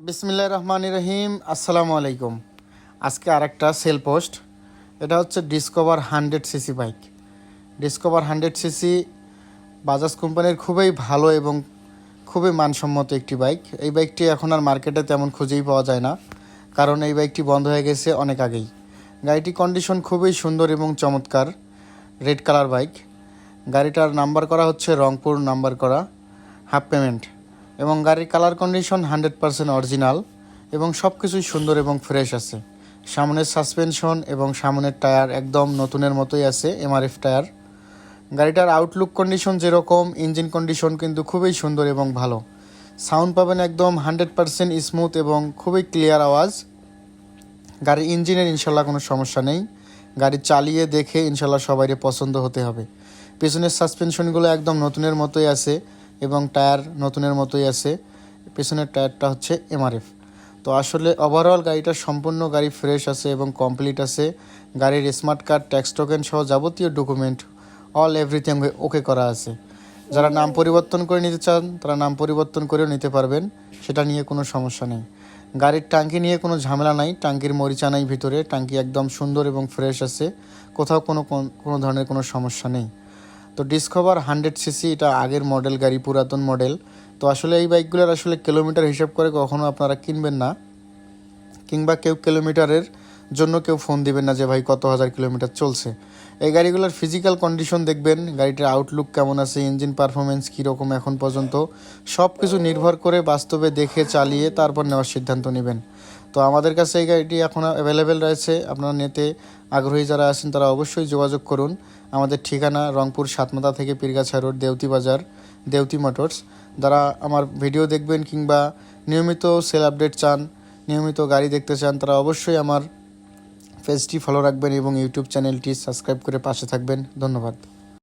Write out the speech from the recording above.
বিসমিল্লাহির রহমানির রহিম। আসসালামু আলাইকুম। আজকে আরেকটা সেল পোস্ট। এটা হচ্ছে Discover 100 CC bike. Discover 100 CC Bajaj কোম্পানির খুবই ভালো এবং খুবই মানসম্মত একটি বাইক। এই বাইকটি এখন আর মার্কেটে তেমন খুঁজেই পাওয়া যায় না, কারণ এই বাইকটি বন্ধ হয়ে গেছে অনেক আগেই। গাড়িটির কন্ডিশন খুবই সুন্দর এবং চমৎকার। Red colour bike. গাড়িটার নাম্বার করা হচ্ছে রংপুর নাম্বার করা, হাফ পেমেন্ট, এবং গাড়ির কালার কন্ডিশন 100% অরিজিনাল এবং সব কিছুই সুন্দর এবং ফ্রেশ আছে। সামনের সাসপেনশন এবং সামনের টায়ার একদম নতুনের মতোই আছে, এমআরএফ টায়ার। গাড়িটার আউটলুক কন্ডিশন যেরকম, ইঞ্জিন কন্ডিশন কিন্তু খুবই সুন্দর এবং ভালো। সাউন্ড পাবেন একদম 100% স্মুথ এবং খুবই ক্লিয়ার আওয়াজ। গাড়ির ইঞ্জিনের ইনশাল্লাহ কোনো সমস্যা নেই। গাড়ি চালিয়ে দেখে ইনশাল্লাহ সবারই পছন্দ হতে হবে। পেছনের সাসপেনশনগুলো একদম নতুনের মতোই আছে এবং টায়ার নতুনের মতোই আছে। পেছনের টায়ারটা হচ্ছে এমআরএফ। তো আসলে ওভারঅল গাড়িটা সম্পূর্ণ গাড়ি ফ্রেশ আছে এবং কমপ্লিট আছে। গাড়ির স্মার্ট কার্ড, ট্যাক্স টোকেন সহ যাবতীয় ডকুমেন্ট অল এভরিথিং ওকে করা আছে। যারা নাম পরিবর্তন করে নিতে চান তারা নাম পরিবর্তন করেও নিতে পারবেন, সেটা নিয়ে কোনো সমস্যা নেই। গাড়ির টাঙ্কি নিয়ে কোনো ঝামেলা নাই, টাঙ্কির মরিচা নাই ভিতরে, টাঙ্কি একদম সুন্দর এবং ফ্রেশ আছে, কোথাও কোনো ধরনের কোনো সমস্যা নেই। তো ডিসকভার 100 সিসি এটা আগের মডেল গাড়ি, পুরাতন মডেল। তো আসলে এই বাইকগুলোর আসলে কিলোমিটার হিসাব করে কখনও আপনারা কিনবেন না, কিংবা কেউ কিলোমিটারের জন্য কেউ ফোন দিবেন না যে ভাই কত হাজার কিলোমিটার চলছে। এই গাড়িগুলোর ফিজিক্যাল কন্ডিশন দেখবেন, গাড়িটার আউটলুক কেমন আছে, ইঞ্জিন পারফরমেন্স কীরকম এখন পর্যন্ত, সব কিছু নির্ভর করে বাস্তবে দেখে চালিয়ে তারপর নেওয়ার সিদ্ধান্ত নেবেন। তো আমাদের কাছে এই গাড়িটি এখন অ্যাভেলেবেল রয়েছে। আপনারা নিতে আগ্রহী যারা আছেন তারা অবশ্যই যোগাযোগ করুন। আমাদের ঠিকানা রংপুর সাতমাথা থেকে পীরগাছা রোড, দেউতি বাজার, দেউতি মোটরস। যারা আমার ভিডিও দেখবেন কিংবা নিয়মিত সেল আপডেট চান, নিয়মিত গাড়ি দেখতে চান, তারা অবশ্যই আমার পেজটি ফলো রাখবেন এবং ইউটিউব চ্যানেলটি সাবস্ক্রাইব করে পাশে থাকবেন। ধন্যবাদ।